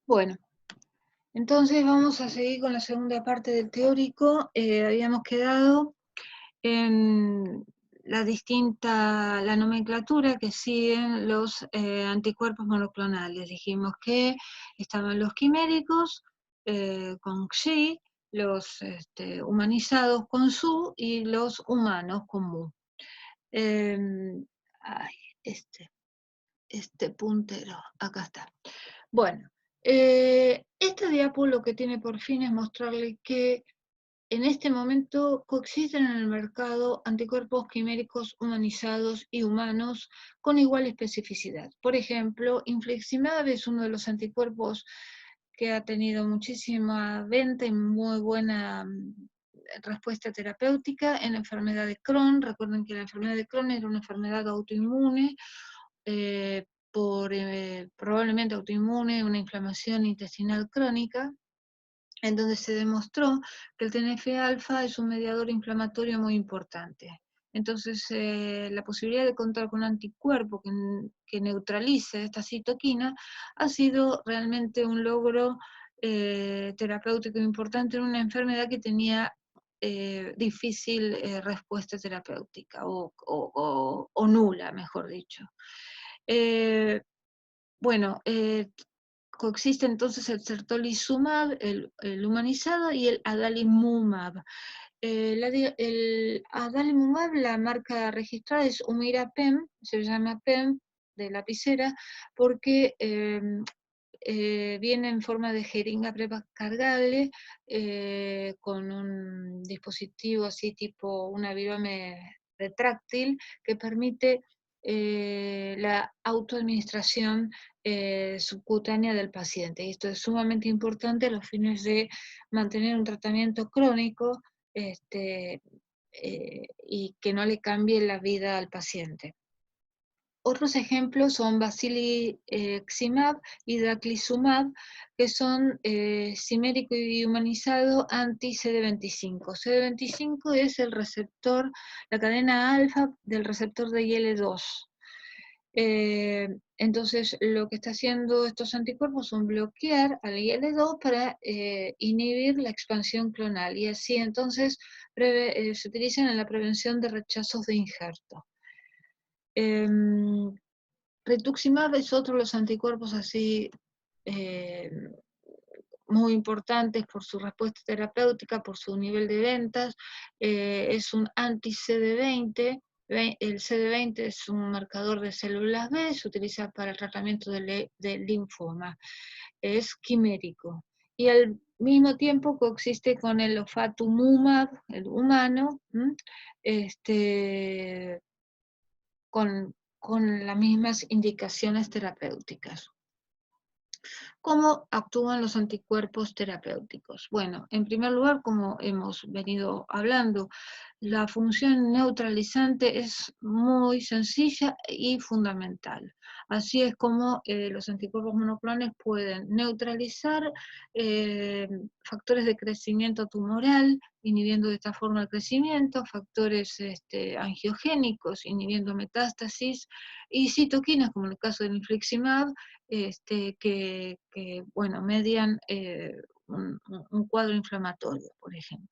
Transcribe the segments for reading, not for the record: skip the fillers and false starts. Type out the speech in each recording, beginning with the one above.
Bueno, entonces vamos a seguir con la segunda parte del teórico. Habíamos quedado en la nomenclatura que siguen los anticuerpos monoclonales. Dijimos que estaban los quiméricos con Xi, los humanizados con Su y los humanos con Mu. Ay, este puntero, acá está. Bueno, esta diapo lo que tiene por fin es mostrarle que en este momento coexisten en el mercado anticuerpos quiméricos humanizados y humanos con igual especificidad. Por ejemplo, infliximab es uno de los anticuerpos que ha tenido muchísima venta y muy buena respuesta terapéutica en la enfermedad de Crohn. Recuerden que la enfermedad de Crohn era una enfermedad autoinmune, probablemente autoinmune, una inflamación intestinal crónica, en donde se demostró que el TNF-alfa es un mediador inflamatorio muy importante. Entonces, la posibilidad de contar con un anticuerpo que neutralice esta citoquina ha sido realmente un logro terapéutico importante en una enfermedad que tenía difícil respuesta terapéutica, o nula, mejor dicho. Bueno, coexiste entonces el certolizumab, el humanizado, y el adalimumab. El adalimumab, la marca registrada es Humira-PEM, se llama PEM de lapicera, porque viene en forma de jeringa precargable, con un dispositivo así tipo una virome retráctil que permite la autoadministración subcutánea del paciente. Y esto es sumamente importante a los fines de mantener un tratamiento crónico y que no le cambie la vida al paciente. Otros ejemplos son basiliximab y daclizumab, que son simérico y humanizado anti-CD25. CD25 es el receptor, la cadena alfa del receptor de IL-2. Entonces, lo que está haciendo estos anticuerpos son bloquear al IL-2 para inhibir la expansión clonal, y así entonces se utilizan en la prevención de rechazos de injerto. Rituximab es otro de los anticuerpos así muy importantes por su respuesta terapéutica, por su nivel de ventas. Es un anti-CD20. El CD20 es un marcador de células B, se utiliza para el tratamiento del linfoma. Es quimérico. Y al mismo tiempo coexiste con el ofatumumab, el humano, con las mismas indicaciones terapéuticas. ¿Cómo actúan los anticuerpos terapéuticos? Bueno, en primer lugar, como hemos venido hablando, la función neutralizante es muy sencilla y fundamental. Así es como los anticuerpos monoclonales pueden neutralizar factores de crecimiento tumoral, inhibiendo de esta forma el crecimiento, factores angiogénicos, inhibiendo metástasis, y citoquinas, como en el caso del infliximab, que bueno, median un cuadro inflamatorio, por ejemplo.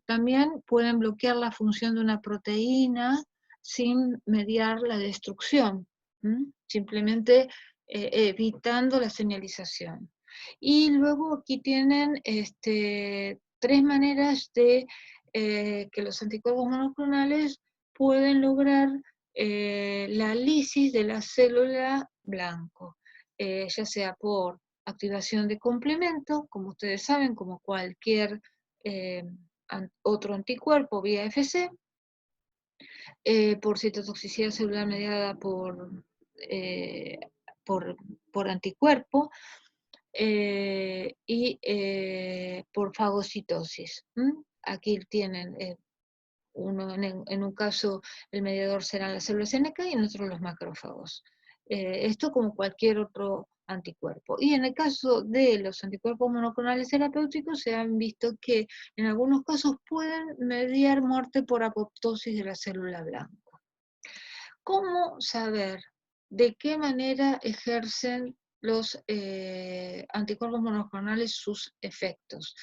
También pueden bloquear la función de una proteína sin mediar la destrucción, simplemente evitando la señalización. Y luego aquí tienen tres maneras de que los anticuerpos monoclonales pueden lograr la lisis de la célula blanco, ya sea por activación de complemento, como ustedes saben, como cualquier otro anticuerpo vía FC, por citotoxicidad celular mediada por anticuerpo, y por fagocitosis. Aquí tienen en un caso el mediador serán las células NK y en otro los macrófagos. Esto como cualquier otro anticuerpo. Y en el caso de los anticuerpos monoclonales terapéuticos se han visto que en algunos casos pueden mediar muerte por apoptosis de la célula blanca. ¿Cómo saber de qué manera ejercen los anticuerpos monoclonales sus efectos.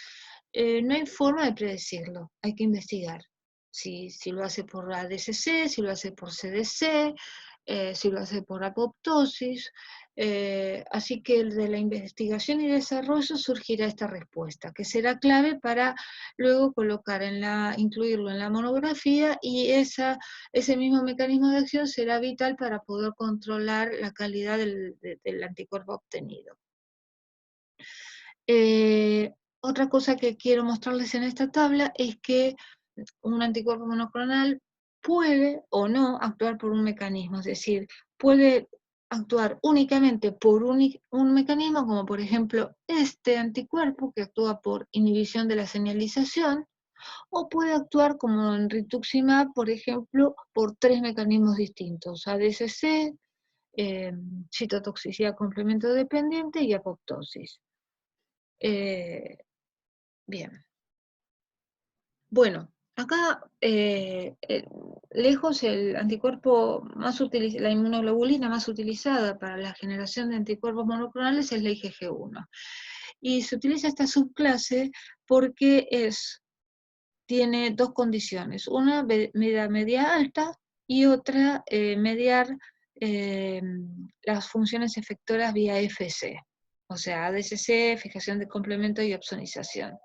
No hay forma de predecirlo, hay que investigar. Si lo hace por ADCC, si lo hace por CDC, si lo hace por apoptosis. Así que de la investigación y desarrollo surgirá esta respuesta, que será clave para luego incluirlo en la monografía, y ese mismo mecanismo de acción será vital para poder controlar la calidad del anticuerpo obtenido. Otra cosa que quiero mostrarles en esta tabla es que un anticuerpo monoclonal puede o no actuar por un mecanismo, es decir, puede actuar únicamente por un mecanismo, como por ejemplo este anticuerpo que actúa por inhibición de la señalización, o puede actuar como en rituximab, por ejemplo, por 3 mecanismos distintos: ADCC, citotoxicidad complemento dependiente y apoptosis. Bien. Bueno, acá lejos el anticuerpo más utilizado, la inmunoglobulina más utilizada para la generación de anticuerpos monoclonales es la IgG1. Y se utiliza esta subclase porque tiene dos condiciones: una media alta y otra mediar las funciones efectoras vía FC, o sea, ADCC, fijación de complemento y opsonización.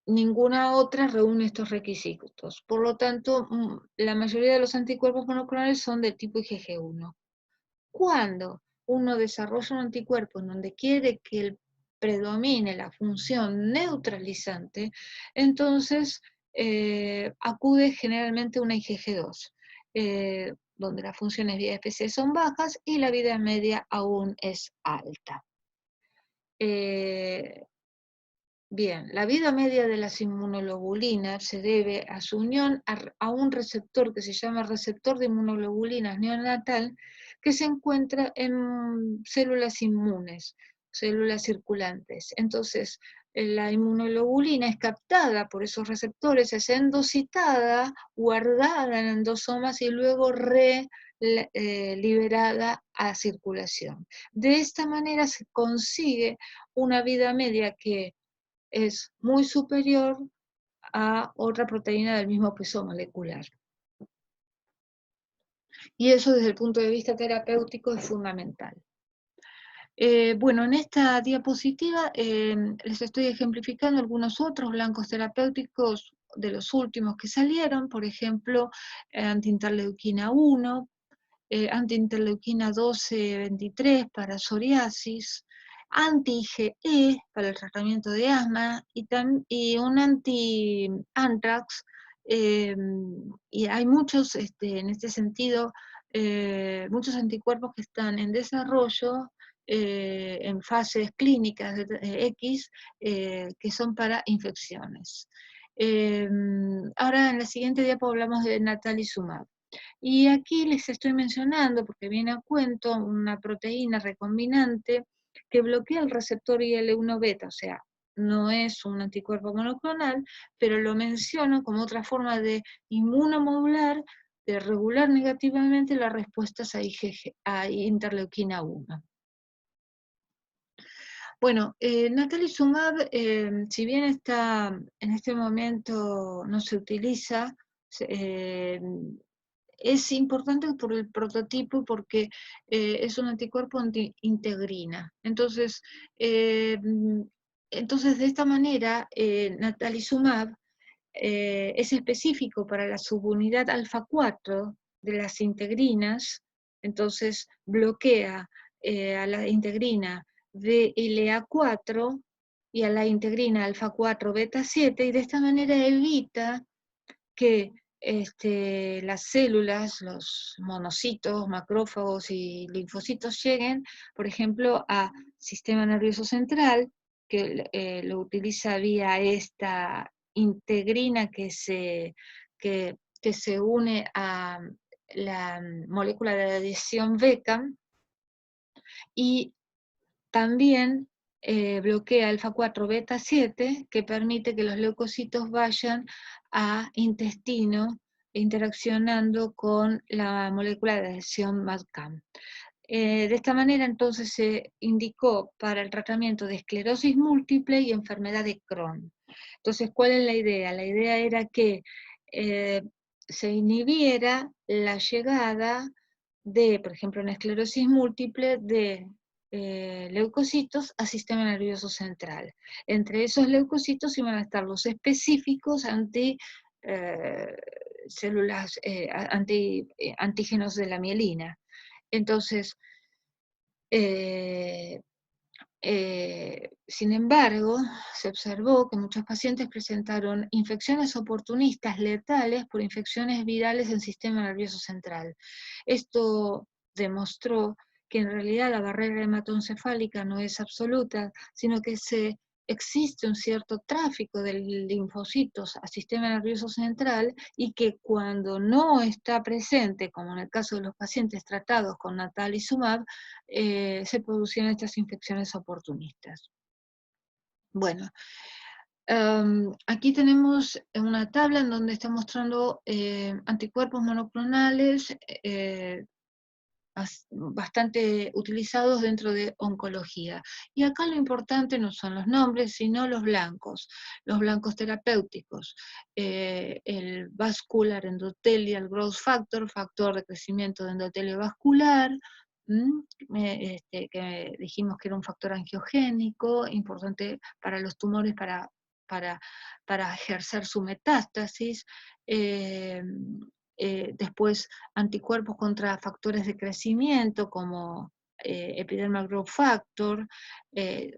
Ninguna otra reúne estos requisitos. Por lo tanto, la mayoría de los anticuerpos monoclonales son de tipo IgG1. Cuando uno desarrolla un anticuerpo en donde quiere que predomine la función neutralizante, entonces acude generalmente una IgG2, donde las funciones vía FC son bajas y la vida media aún es alta. Bien, la vida media de las inmunoglobulinas se debe a su unión a un receptor que se llama receptor de inmunoglobulinas neonatal, que se encuentra en células inmunes, células circulantes. Entonces, la inmunoglobulina es captada por esos receptores, es endocitada, guardada en endosomas y luego liberada a circulación. De esta manera se consigue una vida media que es muy superior a otra proteína del mismo peso molecular. Y eso desde el punto de vista terapéutico es fundamental. Bueno, en esta diapositiva les estoy ejemplificando algunos otros blancos terapéuticos de los últimos que salieron, por ejemplo, antiinterleuquina 1, antiinterleuquina 12-23 para psoriasis, anti-IgE para el tratamiento de asma y un anti-anthrax. Y hay muchos, en este sentido, muchos anticuerpos que están en desarrollo, en fases clínicas X, que son para infecciones. Ahora en la siguiente diapo hablamos de natalizumab. Y aquí les estoy mencionando, porque viene a cuento, una proteína recombinante que bloquea el receptor IL-1 beta, o sea, no es un anticuerpo monoclonal, pero lo menciono como otra forma de inmunomodular, de regular negativamente las respuestas a interleuquina 1. Bueno, natalizumab, si bien está en este momento no se utiliza, es importante por el prototipo, porque es un anticuerpo anti-integrina. Entonces, de esta manera, natalizumab es específico para la subunidad alfa 4 de las integrinas, entonces bloquea a la integrina VLA4 y a la integrina alfa 4 beta 7, y de esta manera evita que las células, los monocitos, macrófagos y linfocitos lleguen, por ejemplo, a sistema nervioso central, que lo utiliza vía esta integrina que se une a la molécula de adhesión VECA, y también bloquea alfa 4 beta 7, que permite que los leucocitos vayan a intestino interaccionando con la molécula de adhesión MADCAM. De esta manera entonces se indicó para el tratamiento de esclerosis múltiple y enfermedad de Crohn. Entonces, ¿cuál es la idea? La idea era que se inhibiera la llegada de, por ejemplo, en esclerosis múltiple, de leucocitos al sistema nervioso central. Entre esos leucocitos iban a estar los específicos células, antígenos de la mielina. Entonces, eh, sin embargo, se observó que muchos pacientes presentaron infecciones oportunistas letales por infecciones virales en el sistema nervioso central. Esto demostró que en realidad la barrera hematoencefálica no es absoluta, sino que existe un cierto tráfico de linfocitos al sistema nervioso central y que cuando no está presente, como en el caso de los pacientes tratados con natalizumab, se producían estas infecciones oportunistas. Bueno, aquí tenemos una tabla en donde está mostrando anticuerpos monoclonales bastante utilizados dentro de oncología. Y acá lo importante no son los nombres, sino los blancos terapéuticos. El vascular endothelial growth factor, factor de crecimiento de endotelio vascular, que dijimos que era un factor angiogénico, importante para los tumores para ejercer su metástasis. Después anticuerpos contra factores de crecimiento como epidermal growth factor,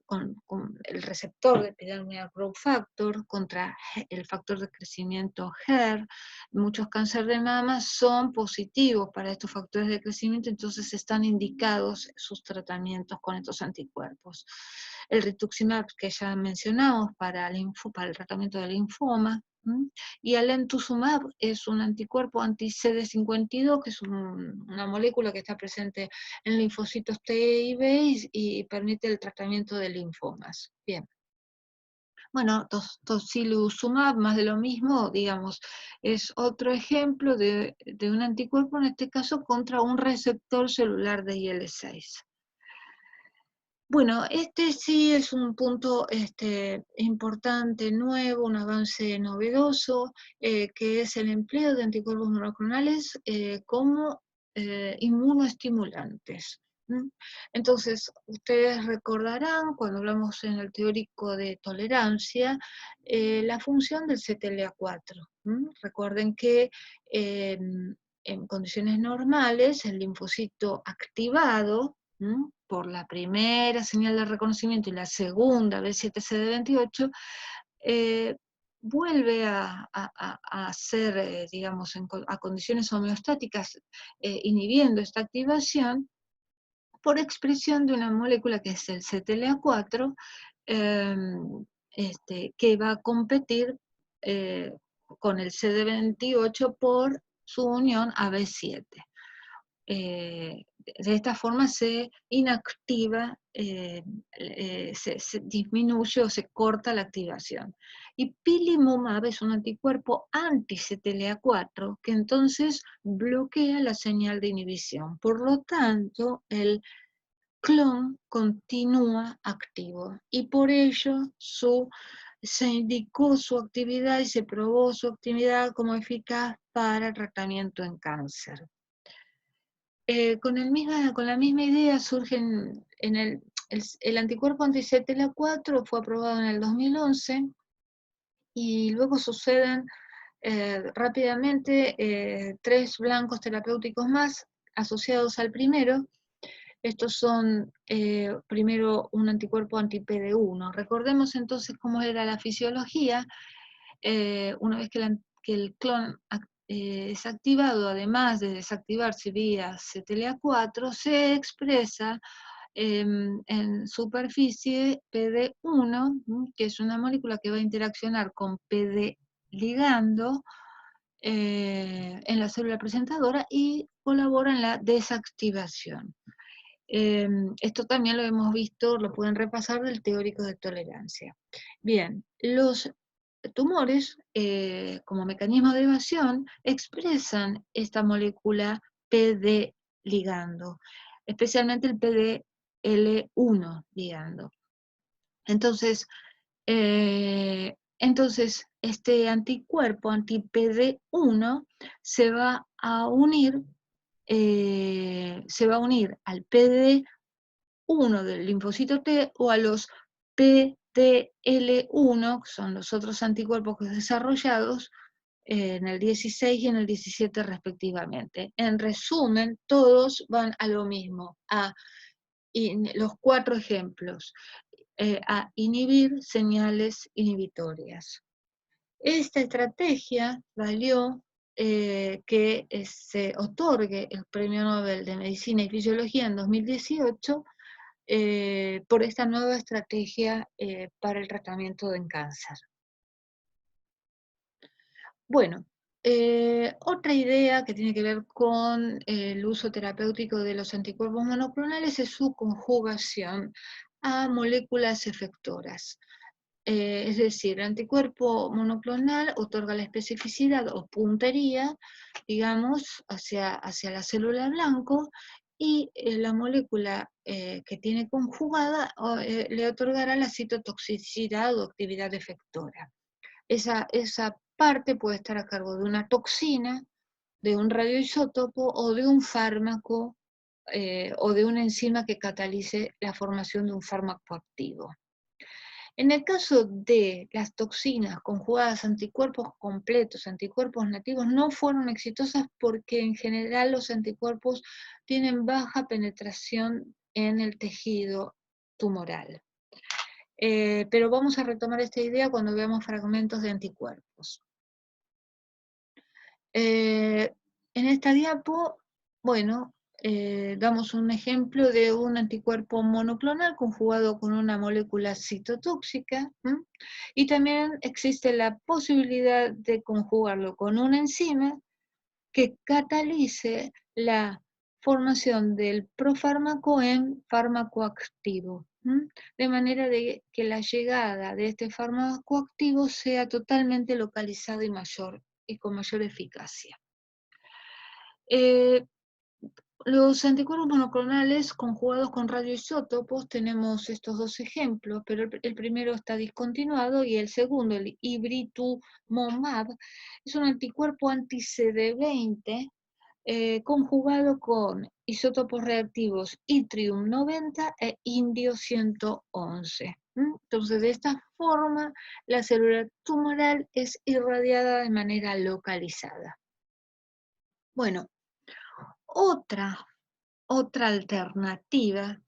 con el receptor de epidermal growth factor, contra el factor de crecimiento HER. Muchos cánceres de mama son positivos para estos factores de crecimiento, entonces están indicados sus tratamientos con estos anticuerpos. El rituximab, que ya mencionamos, para el tratamiento del linfoma, y el entusumab es un anticuerpo anti-CD52, que es una molécula que está presente en linfocitos T y B y permite el tratamiento de linfomas. Bien. Bueno, tocilizumab, más de lo mismo, digamos, es otro ejemplo de un anticuerpo, en este caso, contra un receptor celular de IL-6. Bueno, este sí es un punto importante, nuevo, un avance novedoso, que es el empleo de anticuerpos monoclonales como inmunoestimulantes. Entonces, ustedes recordarán, cuando hablamos en el teórico de tolerancia, la función del CTLA4. Recuerden que en condiciones normales, el linfocito activado por la primera señal de reconocimiento y la segunda, B7CD28, vuelve a ser, digamos, a condiciones homeostáticas, inhibiendo esta activación por expresión de una molécula que es el CTLA4, que va a competir con el CD28 por su unión a B7. De esta forma se inactiva, se disminuye o se corta la activación. Y pilimumab es un anticuerpo anti-CTLA4 que entonces bloquea la señal de inhibición. Por lo tanto, el clon continúa activo y por ello se indicó su actividad y se probó su actividad como eficaz para el tratamiento en cáncer. Con la misma idea surgen el anticuerpo anti-CTLA4 fue aprobado en el 2011 y luego suceden rápidamente 3 blancos terapéuticos más asociados al primero. Estos son primero un anticuerpo anti-PD1. Recordemos entonces cómo era la fisiología. Una vez que el clon es activado, además de desactivarse vía CTLA4, se expresa en superficie PD1, que es una molécula que va a interaccionar con PD ligando en la célula presentadora y colabora en la desactivación. Esto también lo hemos visto, lo pueden repasar del teórico de tolerancia. Bien, los tumores, como mecanismo de evasión, expresan esta molécula PD ligando. especialmente el PDL1 ligando. Entonces, este anticuerpo anti-PD1 se va a unir al PD1 del linfocito T o a los PDL1, que son los otros anticuerpos desarrollados en el 16 y en el 17 respectivamente. En resumen, todos van a lo mismo, los 4 ejemplos, a inhibir señales inhibitorias. Esta estrategia valió que se otorgue el Premio Nobel de Medicina y Fisiología en 2018 por esta nueva estrategia para el tratamiento del cáncer. Bueno, otra idea que tiene que ver con el uso terapéutico de los anticuerpos monoclonales es su conjugación a moléculas efectoras. Es decir, el anticuerpo monoclonal otorga la especificidad o puntería, digamos, hacia la célula blanco, y la molécula que tiene conjugada le otorgará la citotoxicidad o actividad efectora. Esa parte puede estar a cargo de una toxina, de un radioisótopo o de un fármaco o de una enzima que catalice la formación de un fármaco activo. En el caso de las toxinas conjugadas a anticuerpos completos, anticuerpos nativos, no fueron exitosas porque en general los anticuerpos tienen baja penetración en el tejido tumoral. Pero vamos a retomar esta idea cuando veamos fragmentos de anticuerpos. En esta diapo, bueno, damos un ejemplo de un anticuerpo monoclonal conjugado con una molécula citotóxica, y también existe la posibilidad de conjugarlo con una enzima que catalice la formación del profármaco en fármaco activo, de manera de que la llegada de este fármaco activo sea totalmente localizada y con mayor eficacia. Los anticuerpos monoclonales conjugados con radioisótopos, tenemos estos 2 ejemplos, pero el primero está discontinuado y el segundo, el ibritumumab, es un anticuerpo anti-CD20 conjugado con isótopos reactivos yttrium-90 e indio-111. Entonces, de esta forma, la célula tumoral es irradiada de manera localizada. Bueno, otra alternativa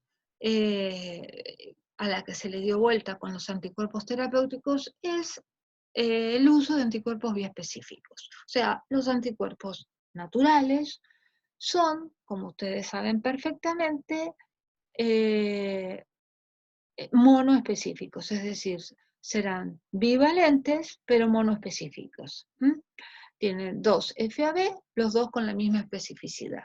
a la que se le dio vuelta con los anticuerpos terapéuticos es el uso de anticuerpos biespecíficos. O sea, los anticuerpos naturales son, como ustedes saben perfectamente, monoespecíficos, es decir, serán bivalentes, pero monoespecíficos. Tienen 2 FAB, los 2 con la misma especificidad.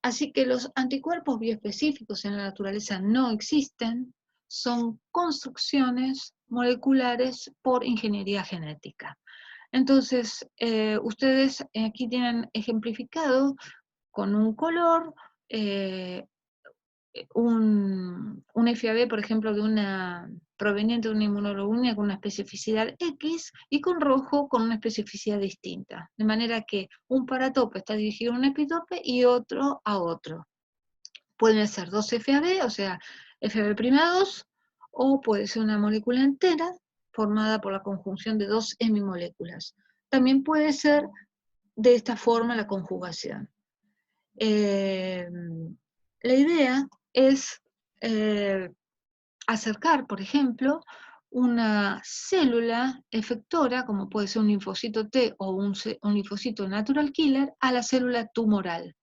Así que los anticuerpos bioespecíficos en la naturaleza no existen, son construcciones moleculares por ingeniería genética. Entonces, ustedes aquí tienen ejemplificado con un color un FAB, por ejemplo, proveniente de una inmunoglobulina con una especificidad X, y con rojo con una especificidad distinta. De manera que un paratope está dirigido a un epitope y otro a otro. Pueden ser 2 FAB, o sea, FAB'2, o puede ser una molécula entera formada por la conjunción de 2 hemimoléculas. También puede ser de esta forma la conjugación. La idea es acercar, por ejemplo, una célula efectora, como puede ser un linfocito T o un linfocito natural killer, a la célula tumoral.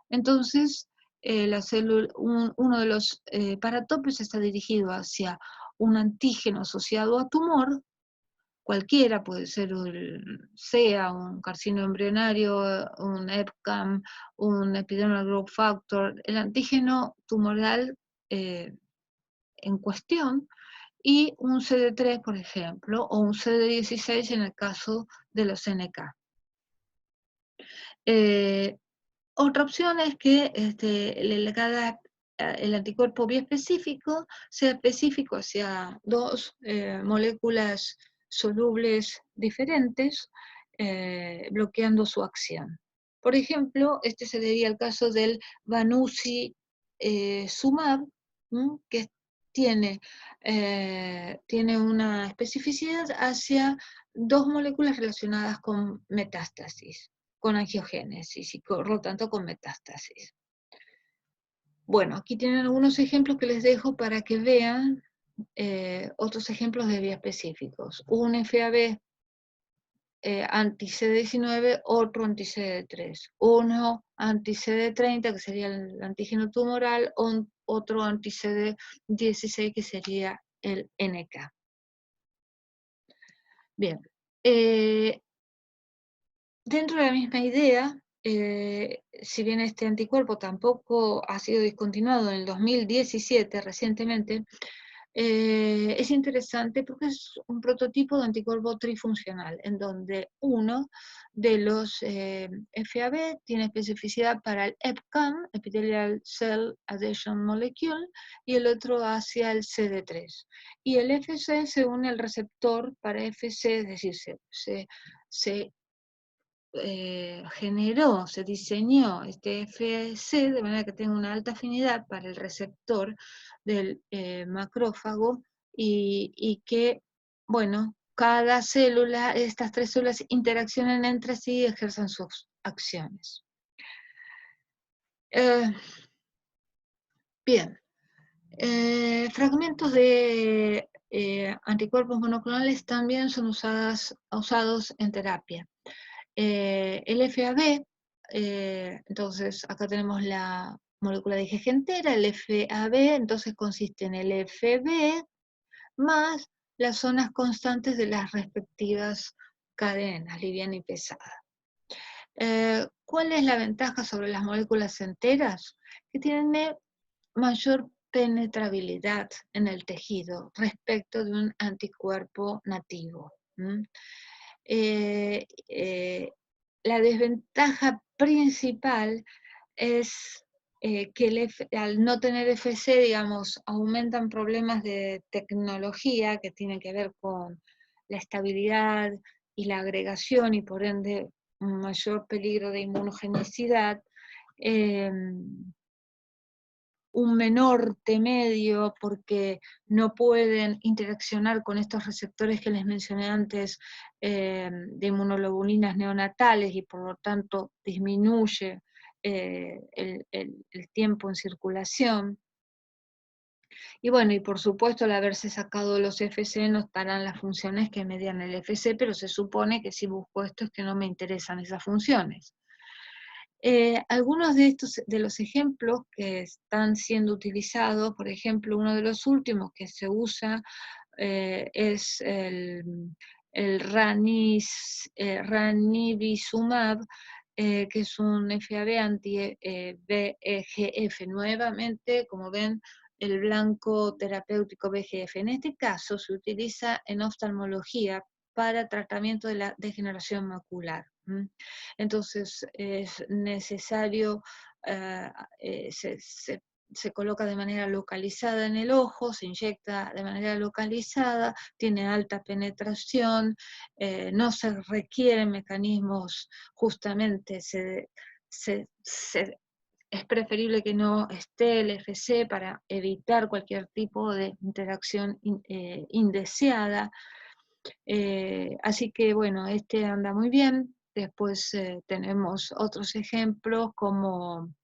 Entonces, uno de los paratopes está dirigido hacia un antígeno asociado a tumor, cualquiera, puede ser un carcinoma embrionario, un EpCAM, un epidermal growth factor, el antígeno tumoral en cuestión, y un CD3, por ejemplo, o un CD16 en el caso de los NK. Otra opción es que cada el anticuerpo biespecífico sea específico hacia dos moléculas solubles diferentes, bloqueando su acción. Por ejemplo, este sería el caso del Vanucizumab, que tiene una especificidad hacia dos moléculas relacionadas con metástasis, con angiogénesis y por lo tanto con metástasis. Bueno, aquí tienen algunos ejemplos que les dejo para que vean otros ejemplos de biespecíficos. Un FAB anti-CD19, otro anti-CD3. Uno anti-CD30, que sería el antígeno tumoral, otro anti-CD16, que sería el NK. Bien. Dentro de la misma idea, si bien este anticuerpo tampoco ha sido discontinuado en el 2017, recientemente, es interesante porque es un prototipo de anticuerpo trifuncional, en donde uno de los FAB tiene especificidad para el EpCAM, Epithelial Cell Adhesion Molecule, y el otro hacia el CD3. Y el FC se une al receptor para FC, es decir, se se diseñó este FC de manera que tenga una alta afinidad para el receptor del macrófago y que, bueno, cada célula, estas tres células interaccionen entre sí y ejerzan sus acciones. Bien, fragmentos de anticuerpos monoclonales también son usados en terapia. El FAB, entonces acá tenemos la molécula de IgG entera, el FAB, entonces consiste en el FB más las zonas constantes de las respectivas cadenas, liviana y pesada. ¿Cuál es la ventaja sobre las moléculas enteras? Que tienen mayor penetrabilidad en el tejido respecto de un anticuerpo nativo. La desventaja principal es que al no tener FC, digamos, aumentan problemas de tecnología que tienen que ver con la estabilidad y la agregación y por ende un mayor peligro de inmunogenicidad, un menor T medio porque no pueden interaccionar con estos receptores que les mencioné antes de inmunoglobulinas neonatales y por lo tanto disminuye el tiempo en circulación. Y bueno, y por supuesto al haberse sacado los FC no estarán las funciones que median el FC, pero se supone que si busco esto es que no me interesan esas funciones. Algunos de los ejemplos que están siendo utilizados, por ejemplo, uno de los últimos que se usa es el ranibizumab, que es un FAB anti-VEGF. Nuevamente, como ven, el blanco terapéutico VEGF. En este caso se utiliza en oftalmología para tratamiento de la degeneración macular. Entonces es necesario, se coloca de manera localizada en el ojo, se inyecta de manera localizada, tiene alta penetración, no se requieren mecanismos, justamente es preferible que no esté el FC para evitar cualquier tipo de interacción indeseada. Así que bueno, este anda muy bien. Después tenemos otros ejemplos como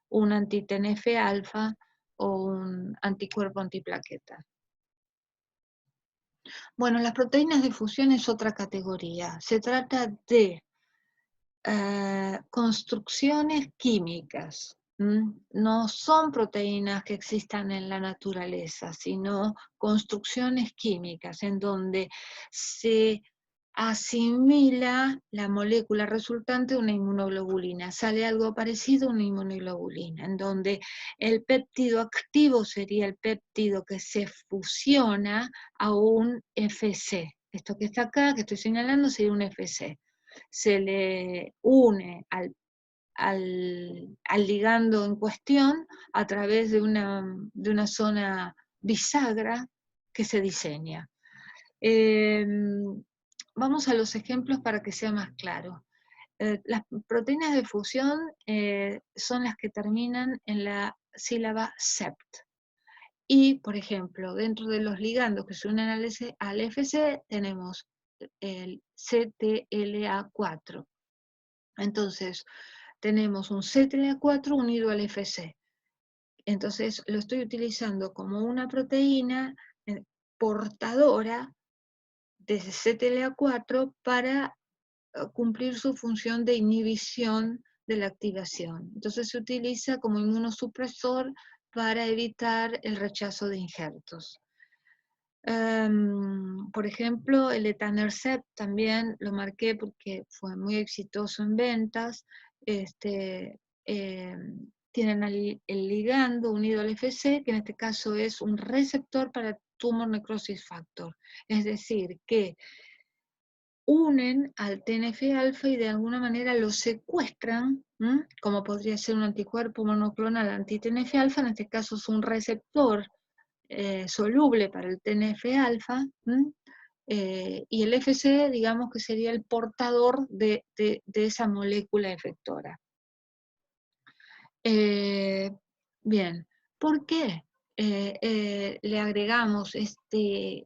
un anti-TNF alfa o un anticuerpo antiplaqueta. Bueno, las proteínas de fusión es otra categoría. Se trata de construcciones químicas. No son proteínas que existan en la naturaleza, sino construcciones químicas en donde se asimila la molécula resultante de una inmunoglobulina. Sale algo parecido a una inmunoglobulina, en donde el péptido activo sería el péptido que se fusiona a un FC. Esto que está acá, que estoy señalando, sería un FC. Se le une al al ligando en cuestión a través de una zona bisagra que se diseña. Vamos a los ejemplos para que sea más claro. Las proteínas de fusión son las que terminan en la sílaba sept. Y, por ejemplo, dentro de los ligandos que se unen al FC tenemos el CTLA4. Entonces, tenemos un CTLA4 unido al FC. Entonces, lo estoy utilizando como una proteína portadora de CTLA4 para cumplir su función de inhibición de la activación. Entonces se utiliza como inmunosupresor para evitar el rechazo de injertos. Por ejemplo, el etanercept también lo marqué porque fue muy exitoso en ventas. Tienen el ligando unido al FC, que en este caso es un receptor para tumor necrosis factor. Es decir, que unen al TNF-alfa y de alguna manera lo secuestran, como podría ser un anticuerpo monoclonal anti-TNF-alfa, en este caso es un receptor soluble para el TNF-alfa, y el FC, digamos que sería el portador de esa molécula efectora. Bien, ¿por qué le agregamos este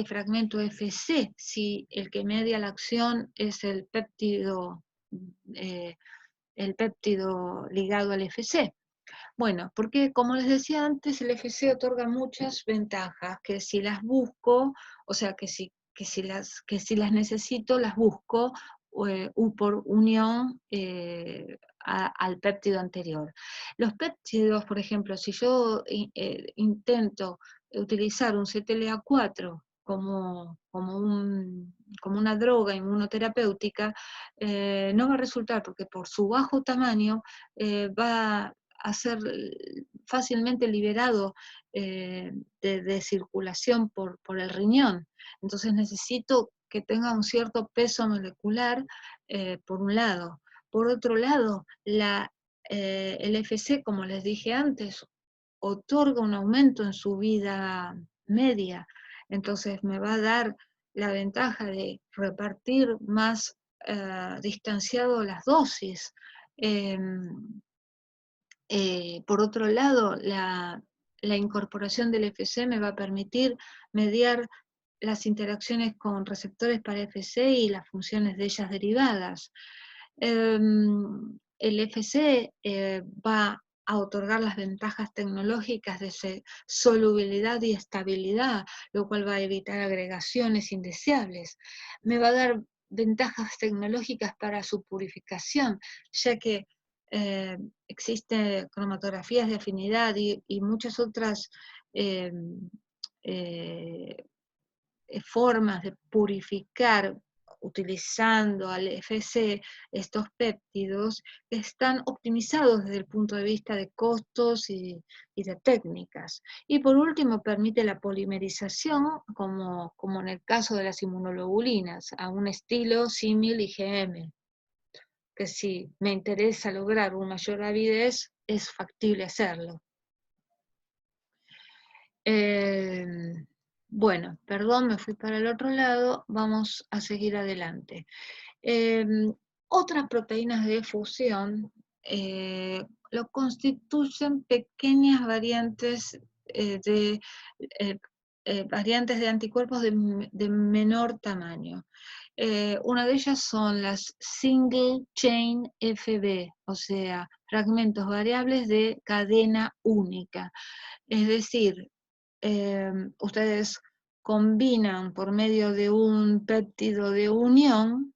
fragmento FC si el que media la acción es el péptido ligado al FC? Bueno, porque como les decía antes, el FC otorga muchas ventajas que si las busco, o sea, que si las necesito, las busco por unión al péptido anterior. Los péptidos, por ejemplo, si yo intento utilizar un CTLA4 como una droga inmunoterapéutica, no va a resultar porque por su bajo tamaño va a ser fácilmente liberado de circulación por el riñón. Entonces necesito que tenga un cierto peso molecular por un lado. Por otro lado, el FC, como les dije antes, otorga un aumento en su vida media. Entonces me va a dar la ventaja de repartir más distanciado las dosis. Por otro lado, la incorporación del FC me va a permitir mediar las interacciones con receptores para FC y las funciones de ellas derivadas. El FC va a otorgar las ventajas tecnológicas de solubilidad y estabilidad, lo cual va a evitar agregaciones indeseables. Me va a dar ventajas tecnológicas para su purificación, ya que existen cromatografías de afinidad y muchas otras formas de purificar utilizando al FC estos péptidos que están optimizados desde el punto de vista de costos y de técnicas. Y por último, permite la polimerización, como en el caso de las inmunoglobulinas, a un estilo símil IgM, que si me interesa lograr una mayor avidez, es factible hacerlo. Bueno, perdón, me fui para el otro lado, vamos a seguir adelante. Otras proteínas de fusión lo constituyen pequeñas variantes variantes de anticuerpos de menor tamaño. Una de ellas son las single chain FB, o sea, fragmentos variables de cadena única. Es decir, ustedes combinan por medio de un péptido de unión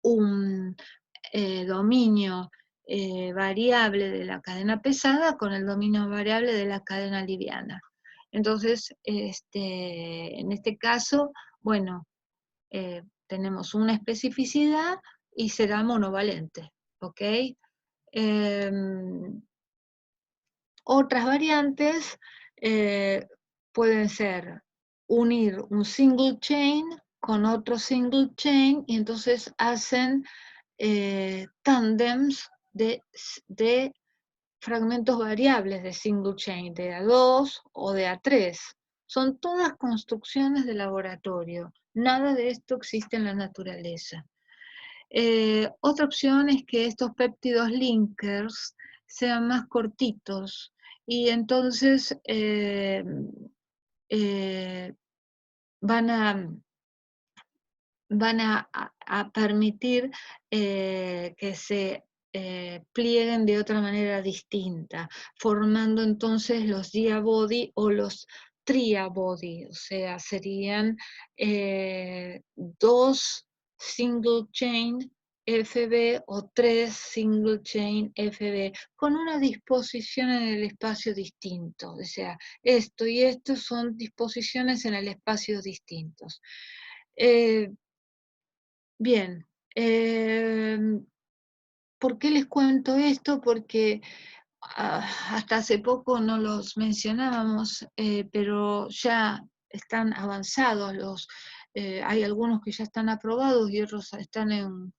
un dominio variable de la cadena pesada con el dominio variable de la cadena liviana. Entonces, en este caso, bueno, tenemos una especificidad y será monovalente, ¿ok? Otras variantes pueden ser unir un single chain con otro single chain y entonces hacen tándems de fragmentos variables de single chain, de A2 o de A3. Son todas construcciones de laboratorio. Nada de esto existe en la naturaleza. Otra opción es que estos péptidos linkers sean más cortitos y entonces van a permitir que se plieguen de otra manera distinta, formando entonces los diabody o los triabody, o sea, serían dos single chain FB o tres single chain FB, con una disposición en el espacio distinto, o sea, esto y esto son disposiciones en el espacio distintos. Bien, ¿por qué les cuento esto? Porque hasta hace poco no los mencionábamos, pero ya están avanzados, hay algunos que ya están aprobados y otros están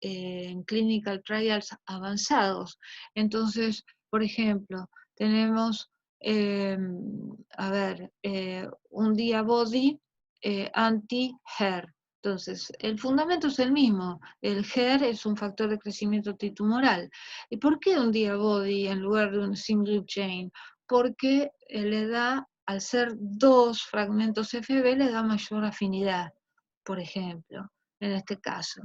en clinical trials avanzados. Entonces, por ejemplo, tenemos, un DIA-BODY anti-HER. Entonces, el fundamento es el mismo. El HER es un factor de crecimiento antitumoral. ¿Y por qué un DIA-BODY en lugar de un single chain? Porque le da, al ser dos fragmentos FB, le da mayor afinidad, por ejemplo, en este caso.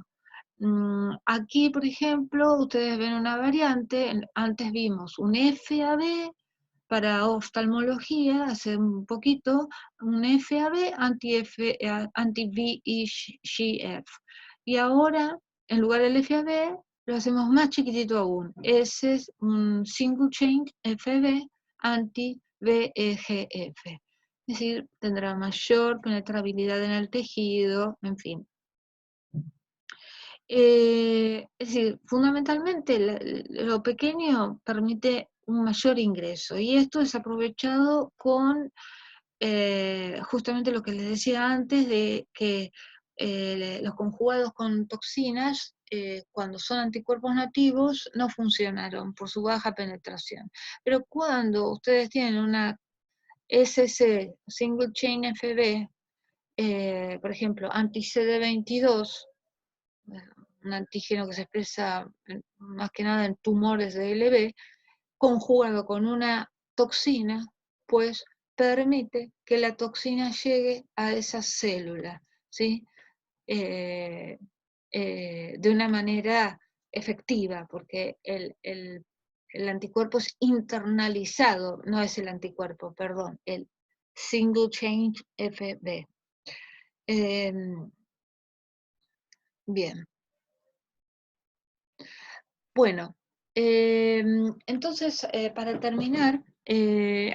Aquí, por ejemplo, ustedes ven una variante, antes vimos un FAB para oftalmología, hace un poquito, un FAB anti-VEGF. Y ahora, en lugar del FAB, lo hacemos más chiquitito aún. Ese es un single chain FB anti-VEGF. Es decir, tendrá mayor penetrabilidad en el tejido, en fin. Es decir, fundamentalmente lo pequeño permite un mayor ingreso y esto es aprovechado con justamente lo que les decía antes de que los conjugados con toxinas, cuando son anticuerpos nativos, no funcionaron por su baja penetración. Pero cuando ustedes tienen una SC, single chain FB, por ejemplo, anti-CD22, un antígeno que se expresa más que nada en tumores de LB, conjugado con una toxina, pues permite que la toxina llegue a esa célula, ¿sí? De una manera efectiva, porque el anticuerpo es internalizado, no es el anticuerpo, perdón, el single chain FB. Bien. Bueno, entonces, para terminar,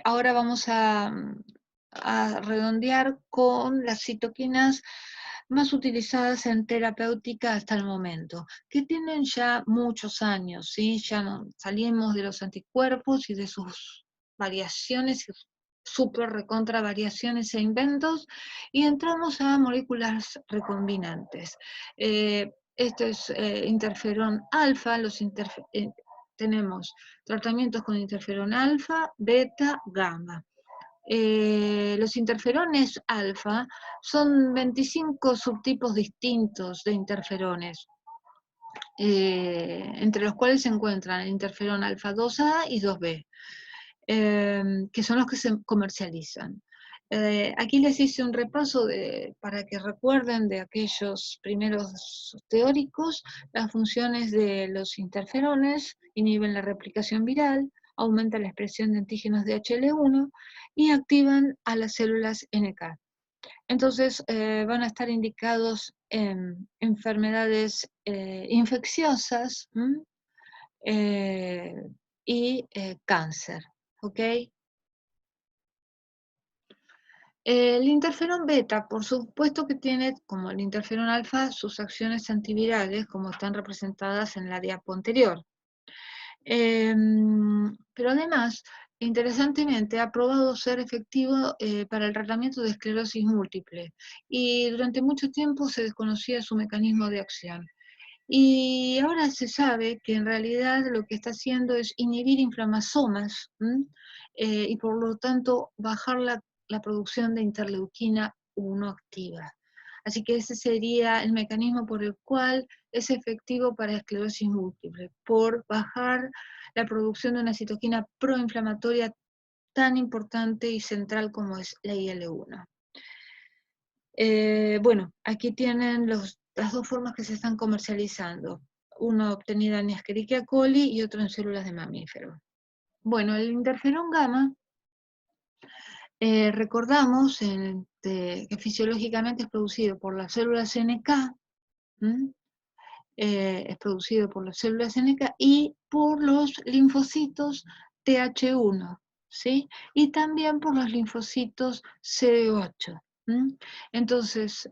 ahora vamos a redondear con las citoquinas más utilizadas en terapéutica hasta el momento, que tienen ya muchos años, ¿sí? Ya salimos de los anticuerpos y de sus variaciones, super recontra variaciones e inventos, y entramos a moléculas recombinantes. Esto es interferón alfa, tenemos tratamientos con interferón alfa, beta, gamma. Los interferones alfa son 25 subtipos distintos de interferones, entre los cuales se encuentran el interferón alfa 2A y 2B, que son los que se comercializan. Aquí les hice un repaso para que recuerden de aquellos primeros teóricos las funciones de los interferones: inhiben la replicación viral, aumentan la expresión de antígenos de HL1 y activan a las células NK. Entonces van a estar indicados en enfermedades infecciosas y cáncer, ¿ok? El interferón beta, por supuesto que tiene, como el interferón alfa, sus acciones antivirales, como están representadas en la diapo anterior. Pero además, interesantemente, ha probado ser efectivo para el tratamiento de esclerosis múltiple, y durante mucho tiempo se desconocía su mecanismo de acción. Y ahora se sabe que en realidad lo que está haciendo es inhibir inflamasomas, y por lo tanto bajar la producción de interleuquina 1 activa. Así que ese sería el mecanismo por el cual es efectivo para esclerosis múltiple, por bajar la producción de una citoquina proinflamatoria tan importante y central como es la IL-1. Bueno, aquí tienen las dos formas que se están comercializando. Una obtenida en Escherichia coli y otra en células de mamífero. Bueno, el interferón gamma, recordamos que fisiológicamente es producido por las células NK, es producido por las células NK y por los linfocitos Th1, ¿sí? Y también por los linfocitos CD8. Entonces,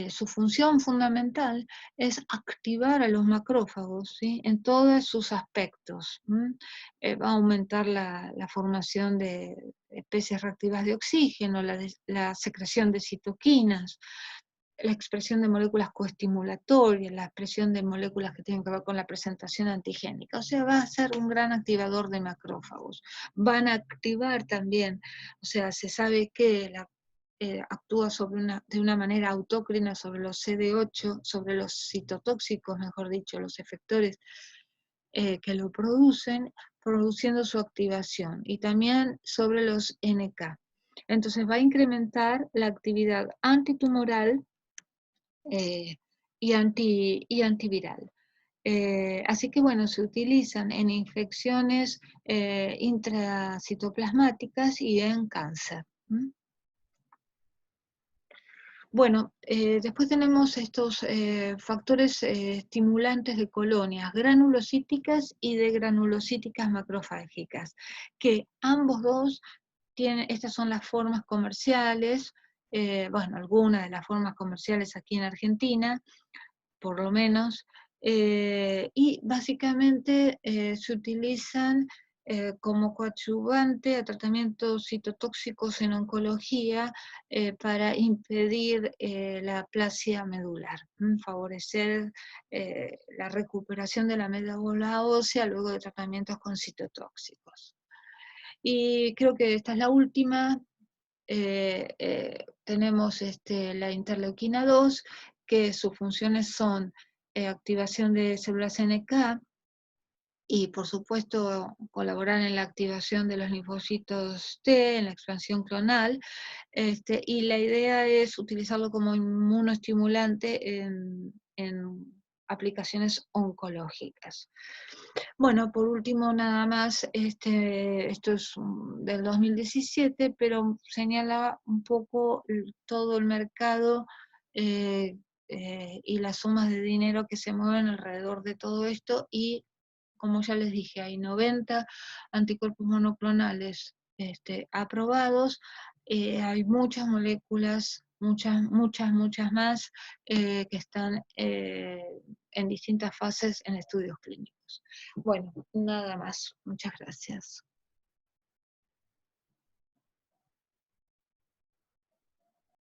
su función fundamental es activar a los macrófagos, ¿sí? En todos sus aspectos. Va a aumentar la formación de especies reactivas de oxígeno, la secreción de citoquinas, la expresión de moléculas coestimulatorias, la expresión de moléculas que tienen que ver con la presentación antigénica. O sea, va a ser un gran activador de macrófagos. Van a activar también, o sea, se sabe que actúa de una manera autócrina sobre los CD8, sobre los citotóxicos, mejor dicho, los efectores que lo producen, produciendo su activación, y también sobre los NK. Entonces va a incrementar la actividad antitumoral y antiviral. Así que bueno, se utilizan en infecciones intracitoplasmáticas y en cáncer. Bueno, después tenemos estos factores estimulantes de colonias granulocíticas y de granulocíticas macrofágicas, que ambos dos tienen, estas son las formas comerciales, bueno, algunas de las formas comerciales aquí en Argentina, por lo menos, y básicamente se utilizan como coadyuvante a tratamientos citotóxicos en oncología para impedir la aplasia medular, favorecer la recuperación de la médula ósea luego de tratamientos con citotóxicos. Y creo que esta es la última. Tenemos la interleuquina 2, que sus funciones son activación de células NK y, por supuesto, colaborar en la activación de los linfocitos T, en la expansión clonal, y la idea es utilizarlo como inmunoestimulante en aplicaciones oncológicas. Bueno, por último, nada más, esto es del 2017, pero señala un poco todo el mercado y las sumas de dinero que se mueven alrededor de todo esto, y como ya les dije, hay 90 anticuerpos monoclonales aprobados, hay muchas moléculas, muchas más que están en distintas fases en estudios clínicos. Bueno, nada más. Muchas gracias.